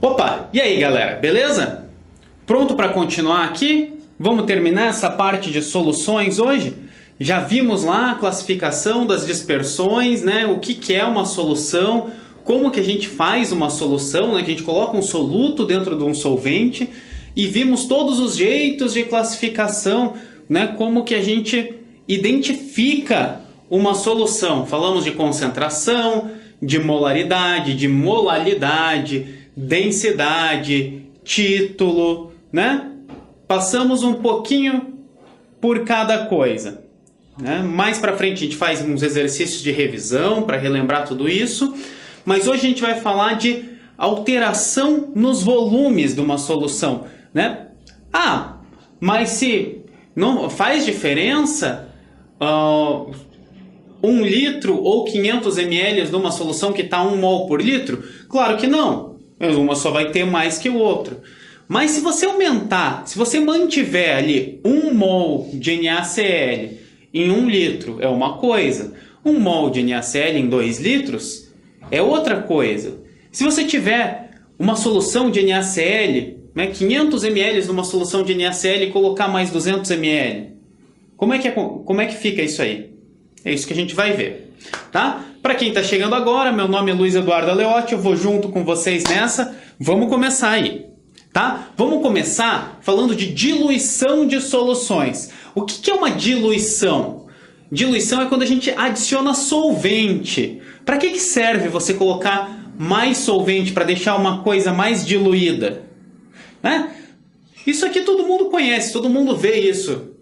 Opa, e aí galera, beleza? Pronto para continuar aqui? Vamos terminar essa parte de soluções hoje? Já vimos lá a classificação das dispersões, né? O que é uma solução, como que a gente faz uma solução, né? Que a gente coloca um soluto dentro de um solvente e vimos todos os jeitos de classificação, né? Como que a gente identifica uma solução. Falamos de concentração, de molaridade, de molalidade, densidade, título, né? Passamos um pouquinho por cada coisa, né? Mais para frente a gente faz uns exercícios de revisão para relembrar tudo isso, mas hoje a gente vai falar de alteração nos volumes de uma solução, né? Ah, mas se não faz diferença 1 litro ou 500 ml de uma solução que está 1 mol por litro? Claro que não. Uma só vai ter mais que o outro. Mas se você aumentar, se você mantiver ali 1 mol de NaCl em 1 litro é uma coisa, 1 mol de NaCl em 2 litros é outra coisa. Se você tiver uma solução de NaCl, né, 500 ml numa solução de NaCl e colocar mais 200 ml, como é que fica isso aí? É isso que a gente vai ver, tá? Para quem está chegando agora, meu nome é Luiz Eduardo Aleotti, eu vou junto com vocês nessa. Vamos começar aí, tá? Vamos começar falando de diluição de soluções. O que é uma diluição? Diluição é quando a gente adiciona solvente. Para que serve você colocar mais solvente para deixar uma coisa mais diluída? Né? Isso aqui todo mundo conhece, todo mundo vê isso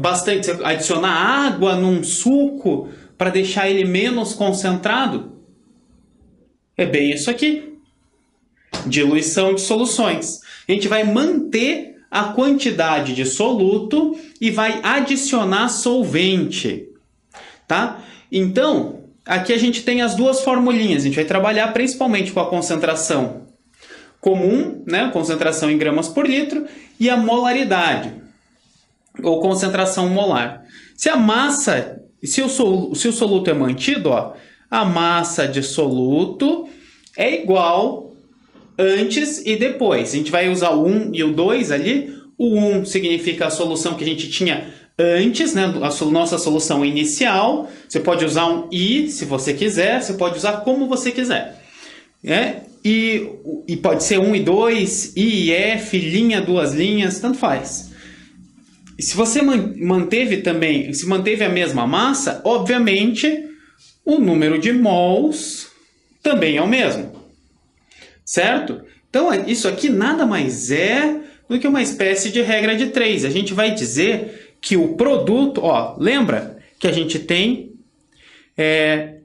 bastante. Você adicionar água num suco para deixar ele menos concentrado. É bem isso aqui. Diluição de soluções. A gente vai manter a quantidade de soluto e vai adicionar solvente. Tá? Então, aqui a gente tem as duas formulinhas. A gente vai trabalhar principalmente com a concentração comum, né? Concentração em gramas por litro, e a molaridade, ou concentração molar. Se a massa, se o soluto é mantido, ó, a massa de soluto é igual antes e depois. A gente vai usar o 1 e o 2 ali. O 1 significa a solução que a gente tinha antes, né? A nossa solução inicial. Você pode usar um I se você quiser, você pode usar como você quiser. E pode ser 1 e 2, I e F, linha, 2 linhas, tanto faz. E se você manteve a mesma massa, obviamente o número de mols também é o mesmo. Certo? Então isso aqui nada mais é do que uma espécie de regra de 3. A gente vai dizer que o produto, ó, lembra que a gente tem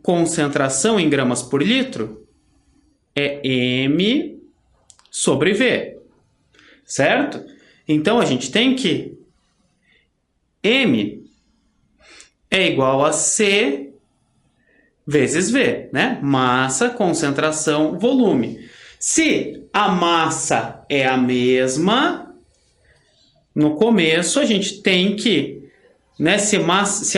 concentração em gramas por litro? É M sobre V. Certo? Então a gente tem que M é igual a C vezes V, né? Massa, concentração, volume. Se a massa é a mesma, no começo a gente tem que, né, se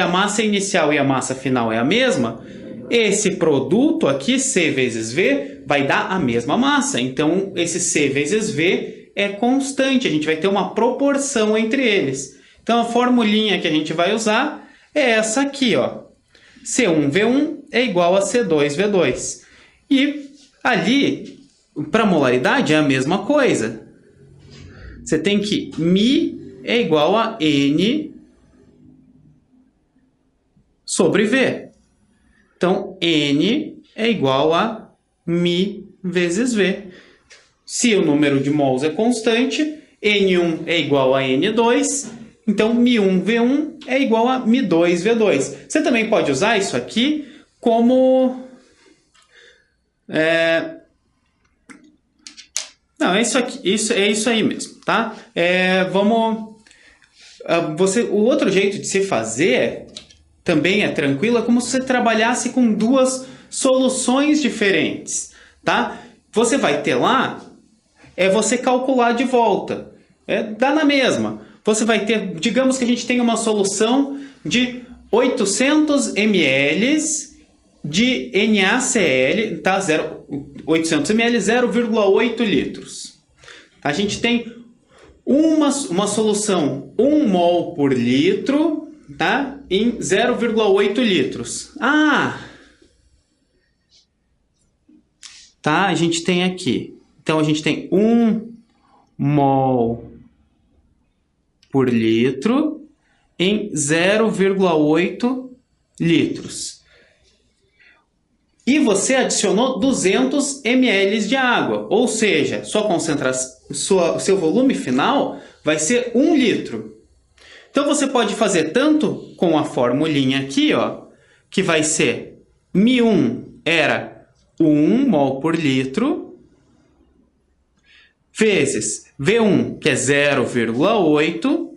a massa inicial e a massa final é a mesma, esse produto aqui, C vezes V, vai dar a mesma massa. Então, esse C vezes V é constante. A gente vai ter uma proporção entre eles. Então, a formulinha que a gente vai usar é essa aqui, ó. C1V1 é igual a C2V2. E ali, para molaridade, é a mesma coisa. Você tem que μ é igual a N sobre V. Então, N é igual a μ vezes V. Se o número de mols é constante, N1 é igual a N2, então μ1V1 é igual a μ2V2. Você também pode usar isso aqui como... Não, é isso aí mesmo, tá? O outro jeito de se fazer também é tranquilo, é como se você trabalhasse com duas soluções diferentes, tá? Você vai ter lá, você calcular de volta, dá na mesma. Você vai ter, digamos que a gente tem uma solução de 800 ml de NaCl, tá? 800 ml, 0,8 litros. A gente tem uma solução 1 mol por litro, tá? Em 0,8 litros. Tá? A gente tem aqui. Então, a gente tem 1 mol por litro em 0,8 litros. E você adicionou 200 ml de água, ou seja, seu volume final vai ser 1 litro. Então você pode fazer tanto com a formulinha aqui, ó, que vai ser Mi1 era 1 mol por litro, vezes V1, que é 0,8,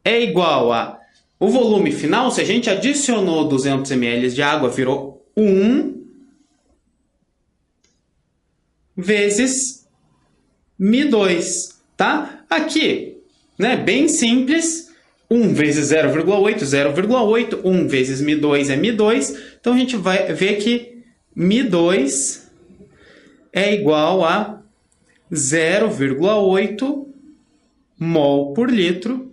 é igual a o volume final, se a gente adicionou 200 ml de água, virou 1 vezes Mi2, tá? Aqui, né, bem simples, 1 vezes 0,8, 0,8, 1 vezes Mi2 é Mi2, então a gente vai ver que Mi2 é igual a 0,8 mol por litro,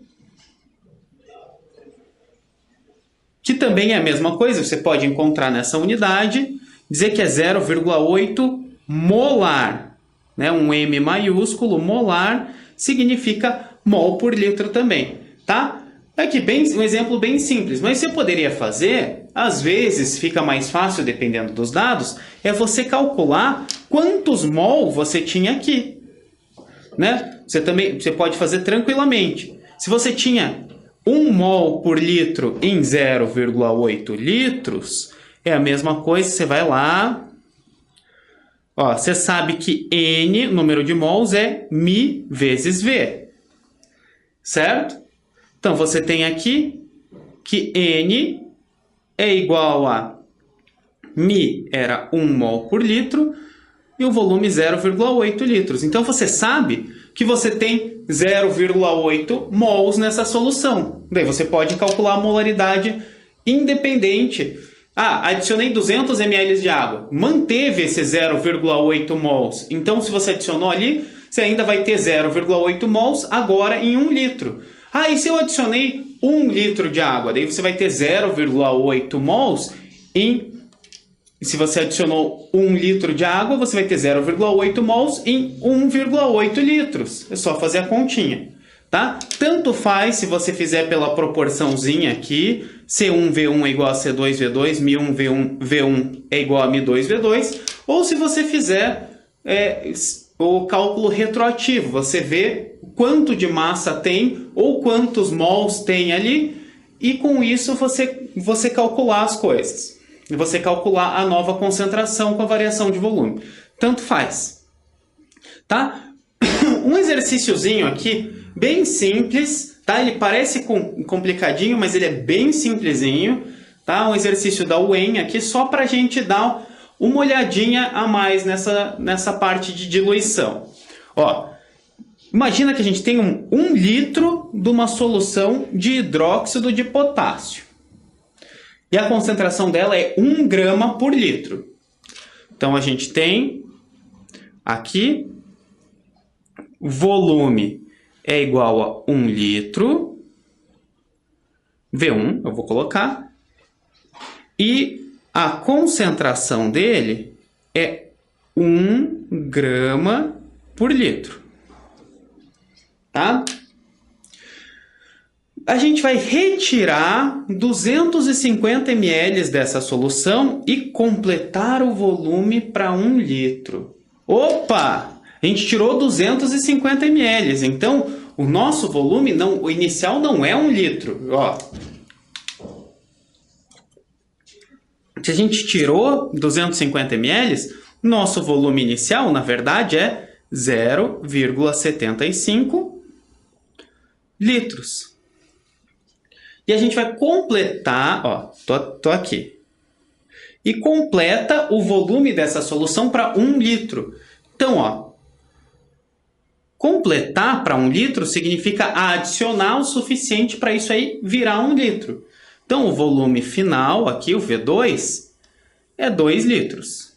que também é a mesma coisa, você pode encontrar nessa unidade, dizer que é 0,8 molar, né? Um M maiúsculo, molar, significa mol por litro também, tá? Aqui um exemplo bem simples, mas você poderia fazer, às vezes fica mais fácil, dependendo dos dados, é você calcular quantos mol você tinha aqui, né? Você pode fazer tranquilamente. Se você tinha 1 mol por litro em 0,8 litros, é a mesma coisa, você vai lá, ó, você sabe que N, número de mols, é Mi vezes V, certo? Então, você tem aqui que N é igual a Mi era 1 mol por litro e o volume 0,8 litros. Então, você sabe que você tem 0,8 mols nessa solução. Daí você pode calcular a molaridade independente. Adicionei 200 ml de água. Manteve esse 0,8 mols. Então, se você adicionou ali, você ainda vai ter 0,8 mols agora em 1 litro. E se eu adicionei 1 litro de água? Daí você vai ter 0,8 mols em... Se você adicionou 1 litro de água, você vai ter 0,8 mols em 1,8 litros. É só fazer a continha, tá? Tanto faz se você fizer pela proporçãozinha aqui, C1V1 é igual a C2V2, Mi1V1 é igual a Mi2V2, ou se você fizer o cálculo retroativo, você vê quanto de massa tem ou quantos mols tem ali, e com isso você calcular as coisas. E você calcular a nova concentração com a variação de volume. Tanto faz. Tá? Um exercíciozinho aqui, bem simples, tá? Ele parece complicadinho, mas ele é bem simplesinho, tá? Um exercício da UEM aqui, só para a gente dar uma olhadinha a mais nessa parte de diluição. Ó, imagina que a gente tem 1 litro de uma solução de hidróxido de potássio. E a concentração dela é 1 grama por litro. Então, a gente tem aqui, volume é igual a 1 litro, V1, eu vou colocar, e a concentração dele é 1 grama por litro. Tá? A gente vai retirar 250 ml dessa solução e completar o volume para 1 litro. Opa! A gente tirou 250 ml, então o nosso volume o inicial não é 1 litro. Ó. Se a gente tirou 250 ml, nosso volume inicial, na verdade, é 0,75 litros. E a gente vai completar, ó, tô aqui. E completa o volume dessa solução para 1 litro. Então, ó, completar para 1 litro significa adicionar o suficiente para isso aí virar 1 litro. Então, o volume final aqui, o V2, é 2 litros.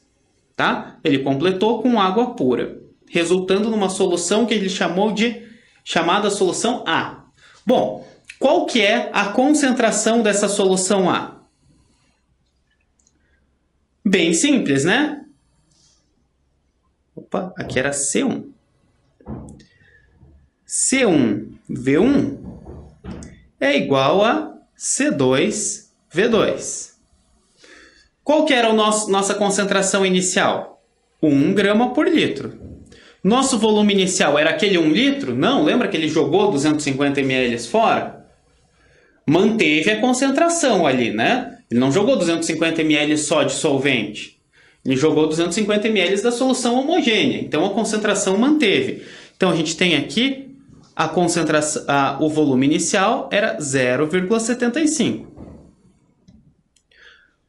Tá? Ele completou com água pura, resultando numa solução que ele chamou de chamada solução A. Bom, qual que é a concentração dessa solução A? Bem simples, né? Opa, aqui era C1. C1V1 é igual a C2V2. Qual que era a nossa concentração inicial? 1 grama por litro. Nosso volume inicial era aquele 1 litro? Não, lembra que ele jogou 250 ml fora? Manteve a concentração ali, né? Ele não jogou 250 ml só de solvente. Ele jogou 250 ml da solução homogênea. Então, a concentração manteve. Então, a gente tem aqui a concentração, o volume inicial era 0,75.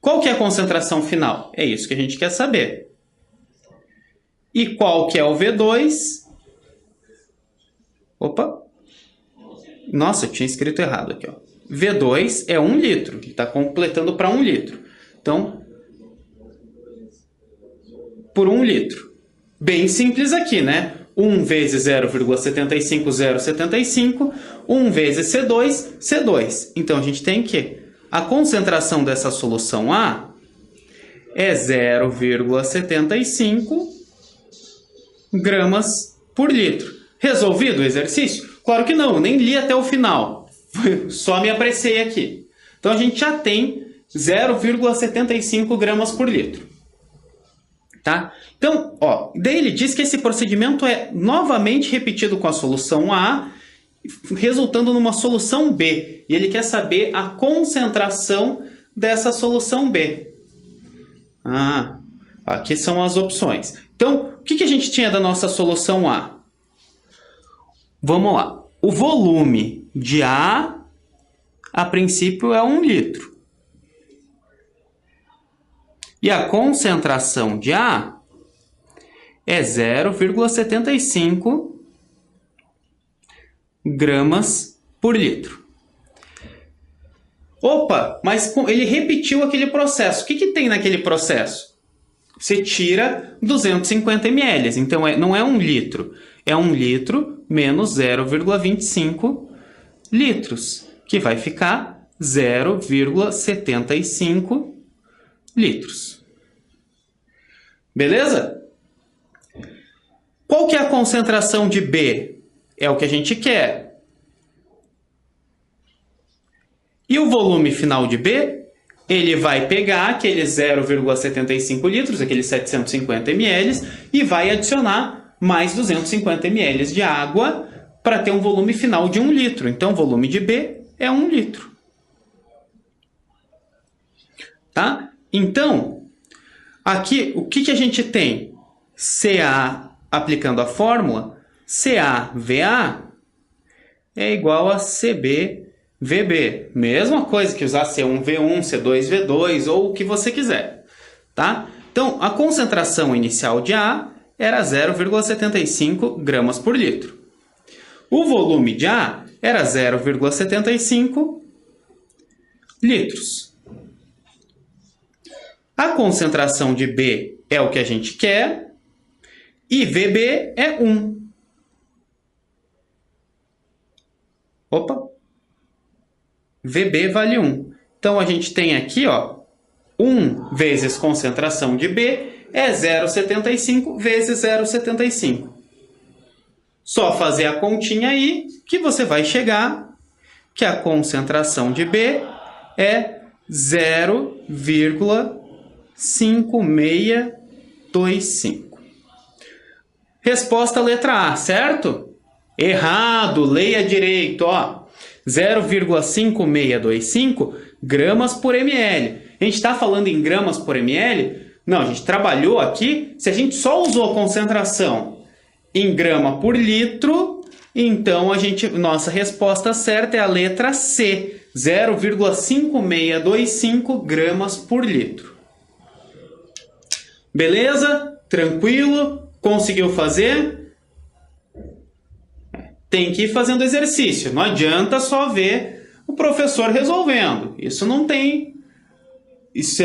Qual que é a concentração final? É isso que a gente quer saber. E qual que é o V2? Opa! Nossa, eu tinha escrito errado aqui, ó. V2 é 1 litro. Ele está completando para 1 litro. Então, por 1 litro. Bem simples aqui, né? 1 vezes 0,75, 0,75. 1 vezes C2, C2. Então, a gente tem que a concentração dessa solução A é 0,75 gramas por litro. Resolvido o exercício? Claro que não, eu nem li até o final. Só me apressei aqui. Então, a gente já tem 0,75 gramas por litro. Tá? Então, ó, daí ele diz que esse procedimento é novamente repetido com a solução A, resultando numa solução B. E ele quer saber a concentração dessa solução B. Aqui são as opções. Então, o que a gente tinha da nossa solução A? Vamos lá. O volume de A princípio, é 1 litro. E a concentração de A é 0,75 gramas por litro. Opa, mas ele repetiu aquele processo. O que tem naquele processo? Você tira 250 ml. Então, não é 1 litro. É 1 litro menos 0,25 litros. Que vai ficar 0,75 litros. Beleza? Qual que é a concentração de B? É o que a gente quer. E o volume final de B, ele vai pegar aqueles 0,75 litros, aqueles 750 ml, e vai adicionar mais 250 ml de água para ter um volume final de 1 litro. Então, o volume de B é 1 litro. Tá? Então, aqui, o que a gente tem? CA, aplicando a fórmula, CaVA é igual a CbVB. Mesma coisa que usar C1V1, C2V2 ou o que você quiser. Tá? Então, a concentração inicial de A era 0,75 gramas por litro. O volume de A era 0,75 litros. A concentração de B é o que a gente quer e VB é 1. Opa! VB vale 1. Então, a gente tem aqui, ó, 1 vezes concentração de B é 0,75 vezes 0,75. Só fazer a continha aí que você vai chegar que a concentração de B é 0,5625. Resposta letra A, certo? Errado, leia direito, ó. 0,5625 gramas por ml. A gente está falando em gramas por ml? Não, a gente trabalhou aqui, se a gente só usou a concentração em grama por litro, então nossa resposta certa é a letra C, 0,5625 gramas por litro. Beleza? Tranquilo? Conseguiu fazer? Tem que ir fazendo exercício. Não adianta só ver o professor resolvendo. Isso não tem... Isso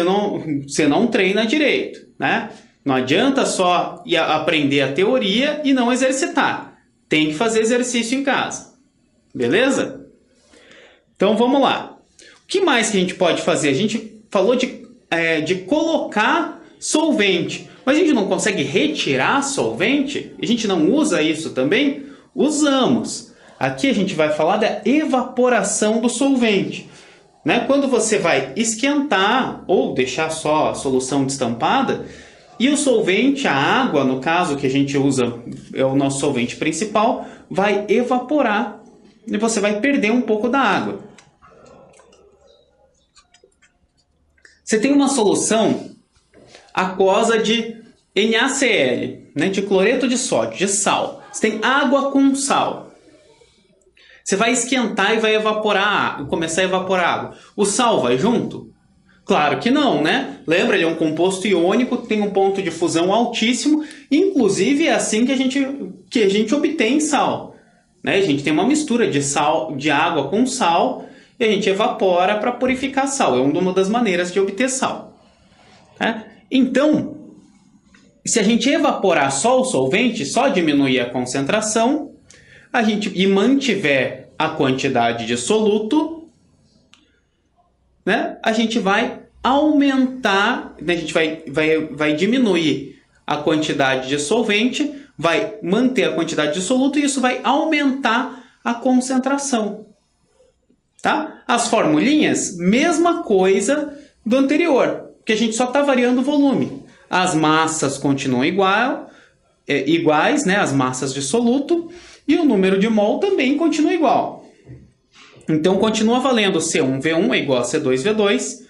você não treina direito, né? Não adianta só aprender a teoria e não exercitar. Tem que fazer exercício em casa. Beleza? Então vamos lá. O que mais que a gente pode fazer? A gente falou de colocar solvente. Mas a gente não consegue retirar solvente? A gente não usa isso também? Usamos. Aqui a gente vai falar da evaporação do solvente. Né? Quando você vai esquentar ou deixar só a solução destampada, e o solvente, a água, no caso que a gente usa, é o nosso solvente principal, vai evaporar e você vai perder um pouco da água. Você tem uma solução aquosa de NaCl, né, de cloreto de sódio, de sal. Você tem água com sal. Você vai esquentar e vai evaporar, começar a evaporar a água. O sal vai junto? Claro que não, né? Lembra, ele é um composto iônico, tem um ponto de fusão altíssimo, inclusive é assim que a gente obtém sal. Né? A gente tem uma mistura de sal, de água com sal, e a gente evapora para purificar sal. É uma das maneiras de obter sal. Né? Então, se a gente evaporar só o solvente, só diminuir a concentração, e mantiver a quantidade de soluto, né, a gente vai aumentar, né, a gente vai diminuir a quantidade de solvente, vai manter a quantidade de soluto e isso vai aumentar a concentração. Tá? As formulinhas, mesma coisa do anterior, que a gente só está variando o volume. As massas continuam iguais, né, as massas de soluto, e o número de mol também continua igual. Então, continua valendo C1V1 é igual a C2V2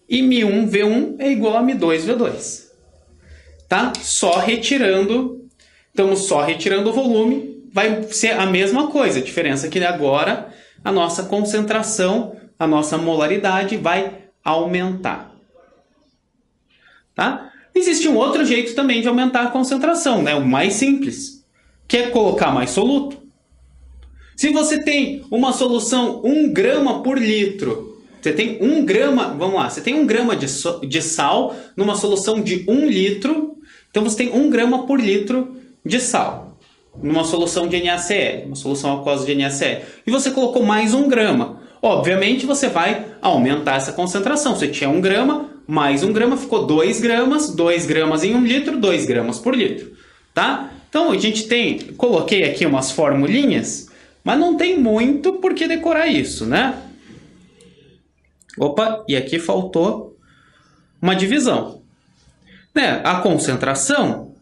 e Mi1V1 é igual a Mi2V2. Tá? Estamos só retirando o volume, vai ser a mesma coisa. A diferença é que agora a nossa concentração, a nossa molaridade vai aumentar. Tá? Existe um outro jeito também de aumentar a concentração, né? O mais simples, que é colocar mais soluto. Se você tem uma solução 1 grama por litro, você tem 1 grama, vamos lá, você tem 1 grama de sal numa solução de 1 litro, então você tem 1 grama por litro de sal numa solução de NaCl, uma solução aquosa de NaCl, e você colocou mais 1 grama. Obviamente você vai aumentar essa concentração. Você tinha 1 grama, mais 1 grama, ficou 2 gramas, 2 gramas em 1 litro, 2 gramas por litro. Tá? Então a gente coloquei aqui umas formulinhas, mas não tem muito por que decorar isso, né? Opa, e aqui faltou uma divisão. Né? A concentração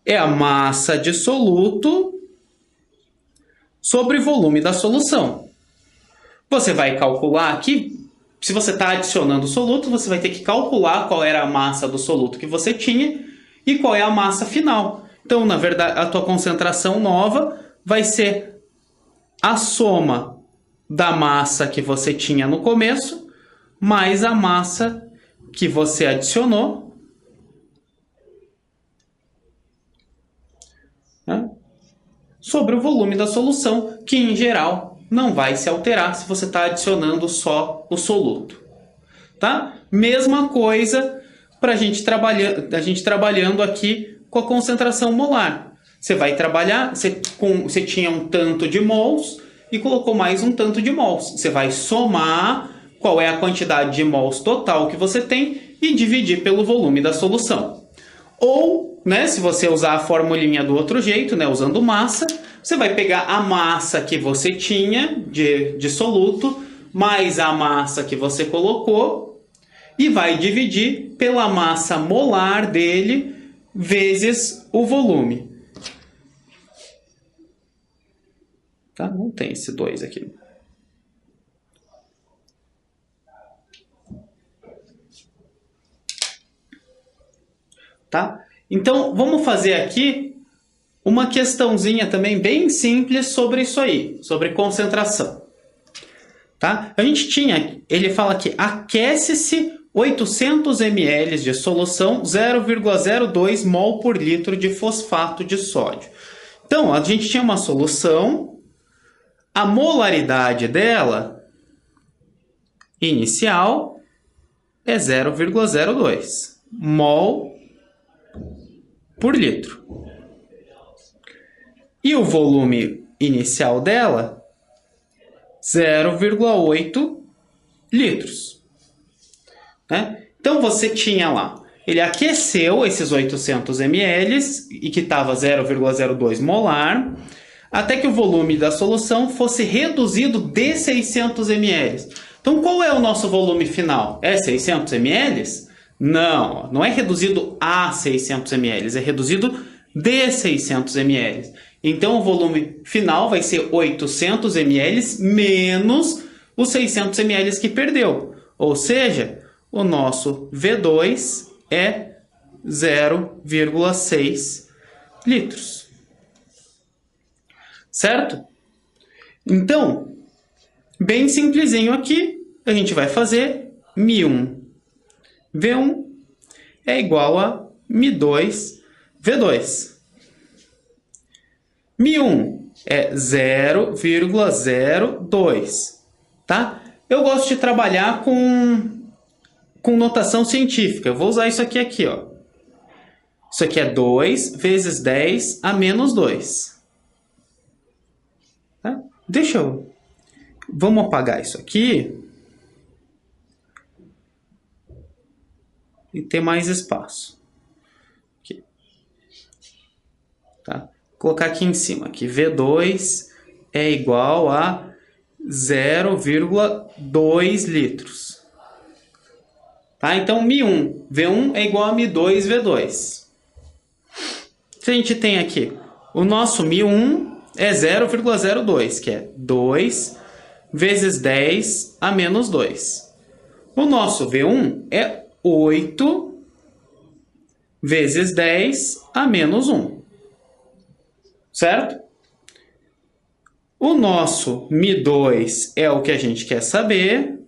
é a massa de soluto sobre o volume da solução. Você vai calcular aqui, se você está adicionando soluto, você vai ter que calcular qual era a massa do soluto que você tinha e qual é a massa final. Então, na verdade, a tua concentração nova vai ser a soma da massa que você tinha no começo, mais a massa que você adicionou, né, sobre o volume da solução, que em geral não vai se alterar se você está adicionando só o soluto. Tá? Mesma coisa para a gente trabalhando aqui com a concentração molar. Você vai trabalhar, você tinha um tanto de mols e colocou mais um tanto de mols. Você vai somar qual é a quantidade de mols total que você tem e dividir pelo volume da solução. Ou, né, se você usar a formulinha do outro jeito, né, usando massa, você vai pegar a massa que você tinha de soluto, mais a massa que você colocou, e vai dividir pela massa molar dele vezes o volume. Tá? Não tem esse 2 aqui. Tá? Então, vamos fazer aqui uma questãozinha também bem simples sobre isso aí, sobre concentração. Tá? A gente tinha, ele fala que aquece-se 800 ml de solução, 0,02 mol por litro de fosfato de sódio. Então, a gente tinha uma solução, a molaridade dela inicial é 0,02 mol por litro. E o volume inicial dela, 0,8 litros. Né? Então, você tinha lá, ele aqueceu esses 800 ml e que estava 0,02 molar, até que o volume da solução fosse reduzido de 600 ml. Então, qual é o nosso volume final? É 600 ml? Não, não é reduzido a 600 ml, é reduzido de 600 ml. Então, o volume final vai ser 800 ml menos os 600 ml que perdeu. Ou seja, o nosso V2 é 0,6 litros. Certo? Então, bem simplesinho aqui, a gente vai fazer Mi1 V1 é igual a Mi2 V2. Mi1 é 0,02, tá? Eu gosto de trabalhar com notação científica. Eu vou usar isso aqui, ó. Isso aqui é 2 vezes 10 a menos 2. Tá? Vamos apagar isso aqui e ter mais espaço. Aqui. Tá? Vou colocar aqui em cima, que V2 é igual a 0,2 litros. Tá? Então, Mi1 V1 é igual a Mi2 V2. Se a gente tem aqui, o nosso Mi1 é 0,02, que é 2 vezes 10 a menos 2. O nosso V1 é 8 vezes 10 a menos 1. Certo? O nosso Mi2 é o que a gente quer saber.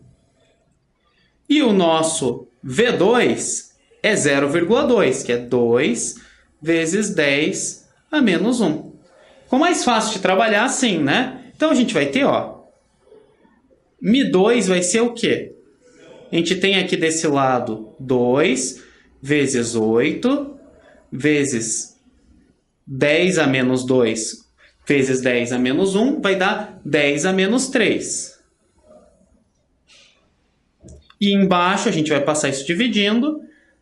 E o nosso V2 é 0,2, que é 2 vezes 10 a menos 1. Ficou mais fácil de trabalhar assim, né? Então, a gente vai ter, ó, Mi2 vai ser o quê? A gente tem aqui desse lado 2 vezes 8 vezes 10 a menos 2 vezes 10 a menos 1 vai dar 10 a menos 3. E embaixo a gente vai passar isso dividindo.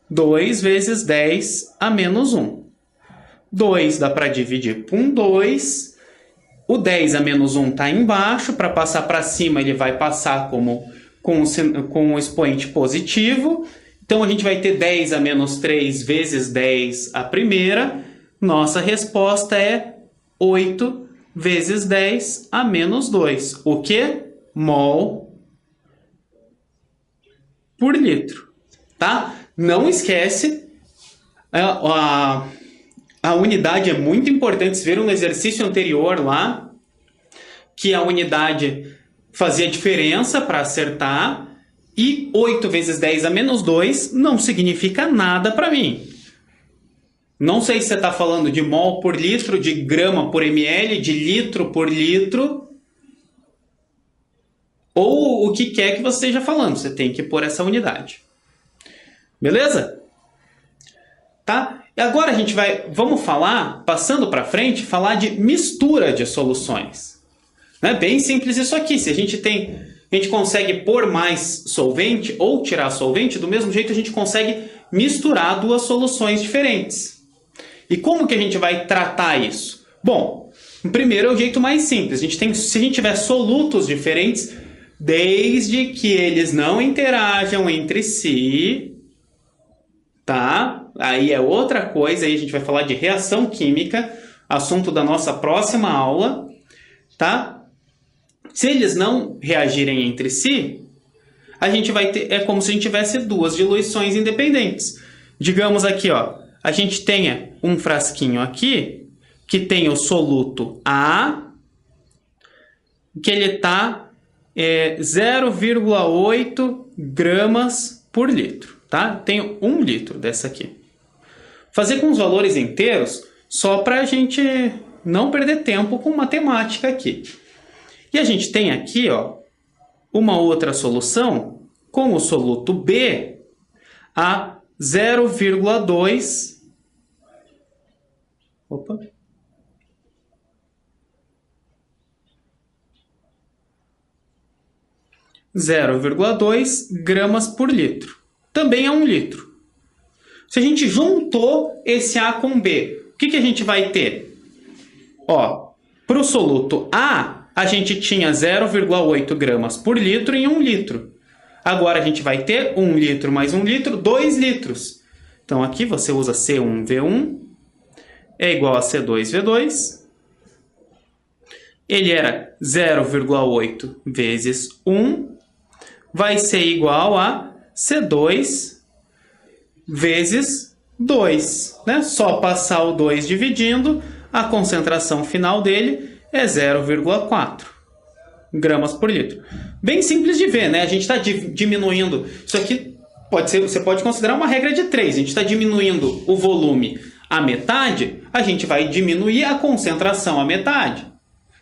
2 vezes 10 a menos 1. 2 dá para dividir por 2. O 10 a menos 1 está embaixo. Para passar para cima ele vai passar com o expoente positivo. Então a gente vai ter 10 a menos 3 vezes 10 a primeira. Nossa resposta é 8 vezes 10 a menos 2. O que? Mol por litro. Tá? Não esquece, a unidade é muito importante. Vocês viram no exercício anterior lá, que a unidade fazia diferença para acertar. E 8 vezes 10 a menos 2 não significa nada para mim. Não sei se você está falando de mol por litro, de grama por ml, de litro por litro, ou o que quer que você esteja falando. Você tem que pôr essa unidade. Beleza? Tá? E agora a gente vamos falar, passando para frente, falar de mistura de soluções. Né? Bem simples isso aqui. Se a gente consegue pôr mais solvente ou tirar solvente, do mesmo jeito a gente consegue misturar duas soluções diferentes. E como que a gente vai tratar isso? Bom, primeiro é o jeito mais simples. Se a gente tiver solutos diferentes, desde que eles não interajam entre si, tá? Aí é outra coisa, aí a gente vai falar de reação química, assunto da nossa próxima aula, tá? Se eles não reagirem entre si, a gente vai ter, é como se a gente tivesse duas diluições independentes. Digamos aqui, ó, a gente tenha um frasquinho aqui que tem o soluto A, que ele está 0,8 gramas por litro, tá? Tenho 1 litro dessa aqui. Fazer com os valores inteiros só para a gente não perder tempo com matemática aqui. E a gente tem aqui, ó, uma outra solução com o soluto B a 0,2 0,2 gramas por litro. Também é 1 litro. Se a gente juntou esse A com B, o que a gente vai ter? Para o soluto A gente tinha 0,8 gramas por litro em 1 litro. Agora a gente vai ter 1 litro mais 1 litro, 2 litros. Então aqui você usa C1V1 é igual a C2V2. Ele era 0,8 vezes 1, vai ser igual a C2 vezes 2. Né? Só passar o 2 dividindo, a concentração final dele é 0,4 gramas por litro. Bem simples de ver, né? A gente está diminuindo. Isso aqui você pode considerar uma regra de 3. A gente está diminuindo o volume à metade, a gente vai diminuir a concentração à metade.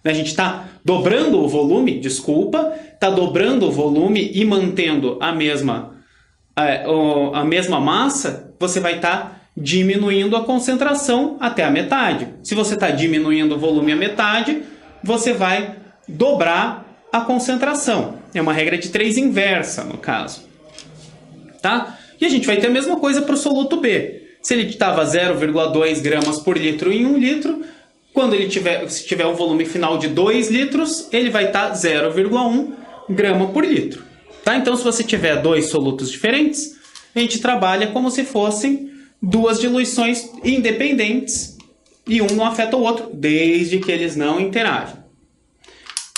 A gente está dobrando o volume, está dobrando o volume e mantendo a mesma massa, você vai estar diminuindo a concentração até a metade. Se você está diminuindo o volume à metade, você vai dobrar a concentração. É uma regra de 3 inversa, no caso. Tá? E a gente vai ter a mesma coisa para o soluto B. Se ele estava 0,2 gramas por litro em 1 litro, quando se tiver um volume final de 2 litros, ele vai estar 0,1 grama por litro. Tá? Então, se você tiver 2 solutos diferentes, a gente trabalha como se fossem 2 diluições independentes e um não afeta o outro, desde que eles não interagem.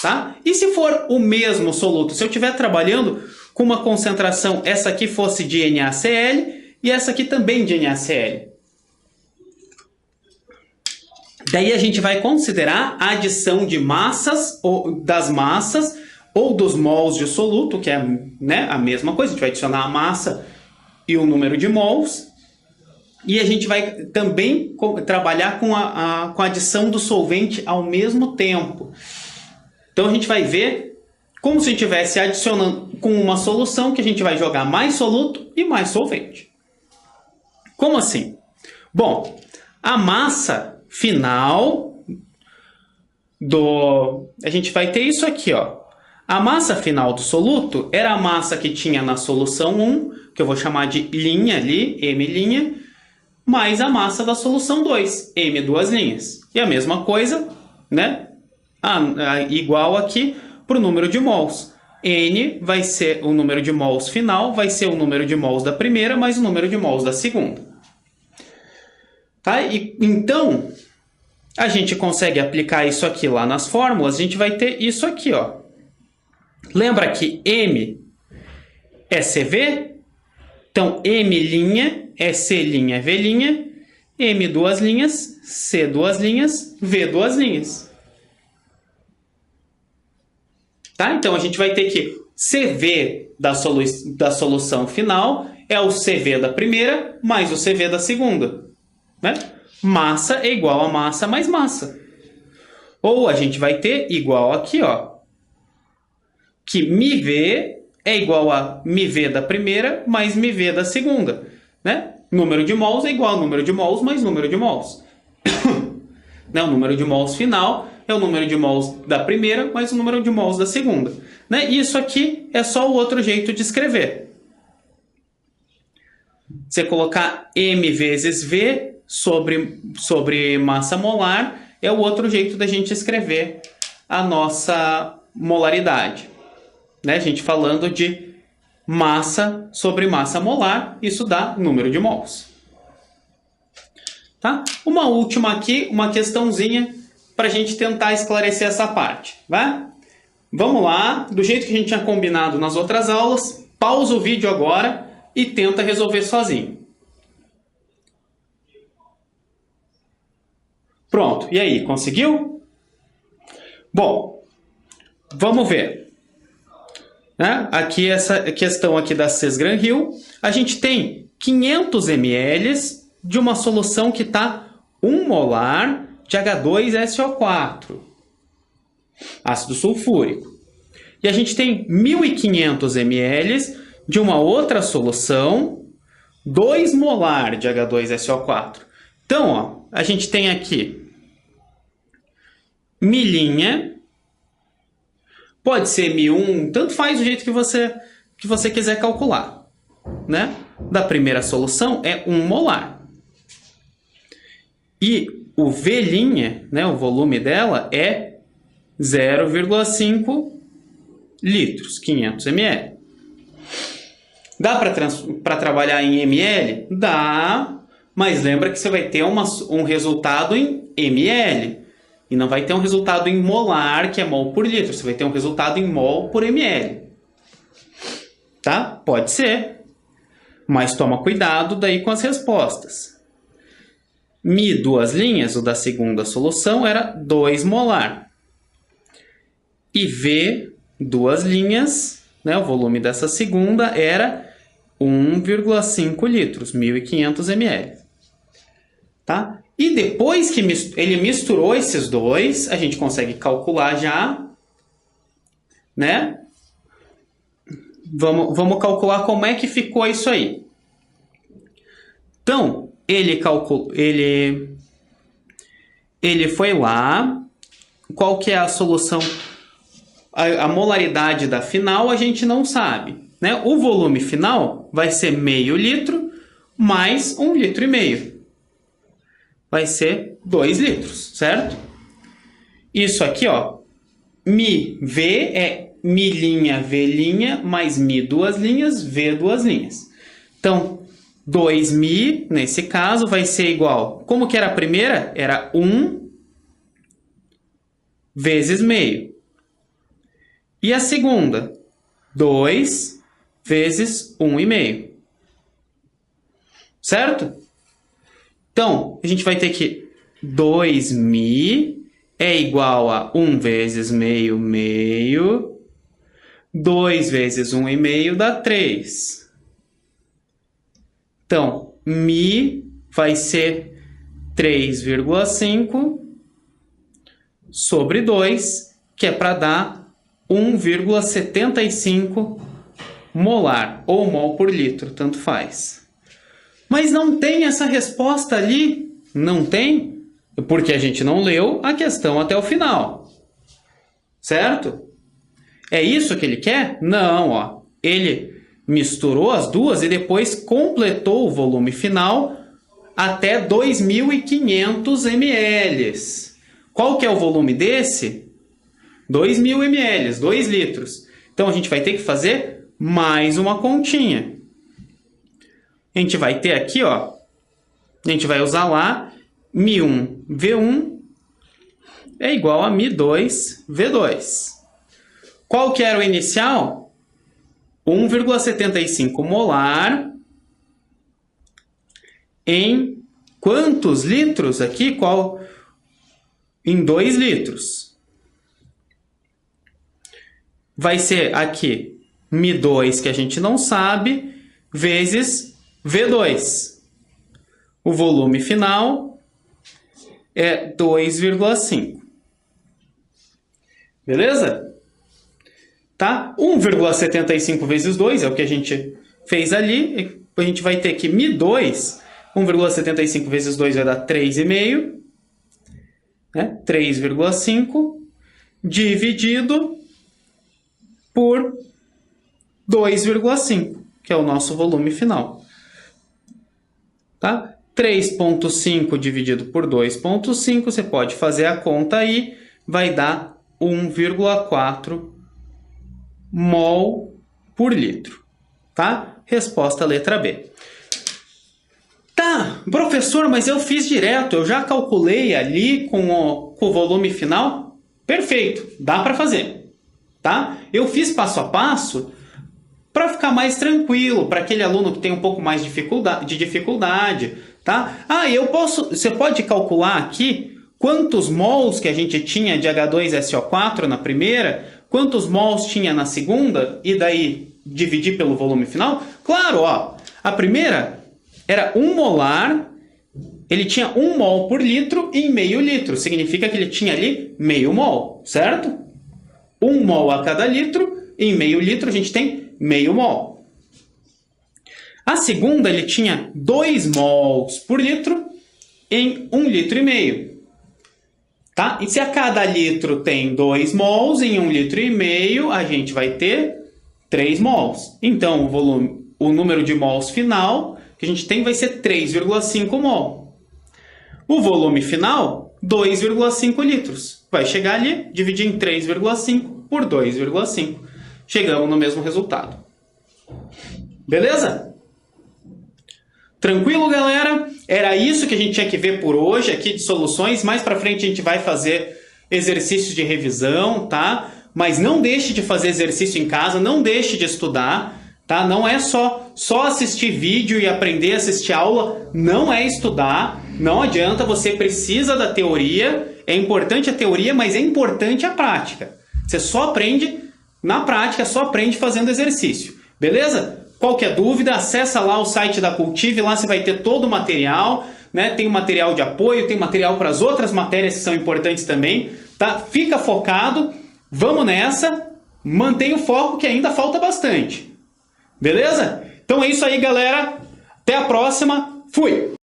Tá? E se for o mesmo soluto, se eu estiver trabalhando com uma concentração, essa aqui fosse de NaCl e essa aqui também de NaCl. Daí a gente vai considerar a adição de massas, ou das massas, ou dos mols de soluto, que é, né, a mesma coisa. A gente vai adicionar a massa e o número de mols. E a gente vai também trabalhar com a adição do solvente ao mesmo tempo. Então a gente vai ver como se estivesse adicionando com uma solução que a gente vai jogar mais soluto e mais solvente. Como assim? Bom, a massa final a gente vai ter isso aqui, ó. A massa final do soluto era a massa que tinha na solução 1, que eu vou chamar de linha ali, M', mais a massa da solução 2, M duas linhas. E a mesma coisa, né? Igual aqui para o número de mols. N vai ser o número de mols final, vai ser o número de mols da primeira mais o número de mols da segunda. Tá? Então, a gente consegue aplicar isso aqui lá nas fórmulas, a gente vai ter isso aqui, ó. Lembra que M é CV? Então, M' é C' é V', M duas linhas, C duas linhas, V duas linhas. Tá? Então, a gente vai ter que CV da solução final é o CV da primeira mais o CV da segunda. Né? Massa é igual a massa mais massa. Ou a gente vai ter igual aqui, ó, que μV é igual a μV da primeira mais μV da segunda. Né? Número de mols é igual a número de mols mais número de mols. Né? O número de mols final é o número de mols da primeira mais o número de mols da segunda. Né? Isso aqui é só o outro jeito de escrever. Você colocar M vezes V sobre massa molar é o outro jeito da gente escrever a nossa molaridade. Né? A gente falando de massa sobre massa molar, isso dá número de mols. Tá? Uma última aqui, uma questãozinha para a gente tentar esclarecer essa parte. Vai? Vamos lá, do jeito que a gente tinha combinado nas outras aulas, pausa o vídeo agora e tenta resolver sozinho. Pronto, e aí, conseguiu? Bom, vamos ver. Né? Aqui essa questão aqui da Sesgran-Hill, a gente tem 500 ml de uma solução que está 1 molar de H2SO4, ácido sulfúrico. E a gente tem 1.500 ml de uma outra solução 2 molar de H2SO4. Então, ó, a gente tem aqui milinha, pode ser Mi1, tanto faz do jeito que você quiser calcular, né? Da primeira solução é 1 molar. E o V', né, o volume dela é 0,5 litros, 500 ml. Dá para trabalhar em ml? Dá, mas lembra que você vai ter um resultado em ml. E não vai ter um resultado em molar, que é mol por litro. Você vai ter um resultado em mol por ml. Tá? Pode ser. Mas toma cuidado daí com as respostas. Mi 2 linhas, o da segunda solução, era 2 molar. E V 2 linhas, né, o volume dessa segunda, era 1,5 litros, 1.500 ml. Tá? E depois que ele misturou esses dois, a gente consegue calcular já, né? Vamos calcular como é que ficou isso aí. Então, ele foi lá, qual que é a solução? A molaridade da final a gente não sabe, né? O volume final vai ser meio litro mais 1,5 litro. Vai ser 2 litros, certo? Isso aqui, ó, Mi-V é Mi', V' mais Mi 2 linhas, V 2 linhas. Então, 2Mi, nesse caso, vai ser igual... Como que era a primeira? Era 1 vezes meio. E a segunda? 2 vezes 1,5. Certo? Então, a gente vai ter que 2Mi é igual a 1 vezes meio, meio. 2 vezes 1,5 dá 3. Então, Mi vai ser 3,5 sobre 2, que é para dar 1,75 molar, ou mol por litro, tanto faz. Mas não tem essa resposta ali? Não tem? Porque a gente não leu a questão até o final. Certo? É isso que ele quer? Não, ó. Ele misturou as duas e depois completou o volume final até 2.500 ml. Qual que é o volume desse? 2.000 ml, 2 litros. Então, a gente vai ter que fazer mais uma continha. A gente vai ter aqui, ó, a gente vai usar lá Mi1, V1 é igual a Mi2, V2. Qual que era o inicial? 1,75 molar em quantos litros aqui? Em 2 litros. Vai ser aqui Mi2, que a gente não sabe, vezes V2. O volume final é 2,5. Beleza? Tá? 1,75 vezes 2 é o que a gente fez ali. A gente vai ter que Mi2, 1,75 vezes 2 vai dar 3,5. Né? 3,5 dividido por 2,5, que é o nosso volume final. Tá? 3,5 dividido por 2,5, você pode fazer a conta aí, vai dar 1,4 mol por litro. Tá? Resposta letra B. Tá, professor, mas eu fiz direto, eu já calculei ali com o volume final. Perfeito, dá para fazer. Tá? Eu fiz passo a passo para ficar mais tranquilo, para aquele aluno que tem um pouco mais de dificuldade, tá? Você pode calcular aqui quantos mols que a gente tinha de H2SO4 na primeira, quantos mols tinha na segunda, e daí dividir pelo volume final? Claro, ó, a primeira era 1 molar, ele tinha 1 mol por litro em meio litro, significa que ele tinha ali meio mol, certo? 1 mol a cada litro, em meio litro a gente tem meio mol. A segunda, ele tinha 2 mols por litro em 1,5 litro. Tá? E se a cada litro tem 2 mols, em 1,5 litro, a gente vai ter 3 mols. Então, o número de mols final que a gente tem vai ser 3,5 mol. O volume final, 2,5 litros. Vai chegar ali, dividir em 3,5 por 2,5. Chegamos no mesmo resultado. Beleza? Tranquilo, galera? Era isso que a gente tinha que ver por hoje aqui de soluções. Mais para frente a gente vai fazer exercícios de revisão, tá? Mas não deixe de fazer exercício em casa, não deixe de estudar, tá? Não é só assistir vídeo e aprender a assistir aula, não é estudar, não adianta, você precisa da teoria, é importante a teoria, mas é importante a prática. Você só aprende na prática, só aprende fazendo exercício, beleza? Qualquer dúvida, acessa lá o site da Cultive, lá você vai ter todo o material, né? Tem material de apoio, tem material para as outras matérias que são importantes também, tá? Fica focado, vamos nessa, mantenha o foco que ainda falta bastante, beleza? Então é isso aí, galera, até a próxima, fui!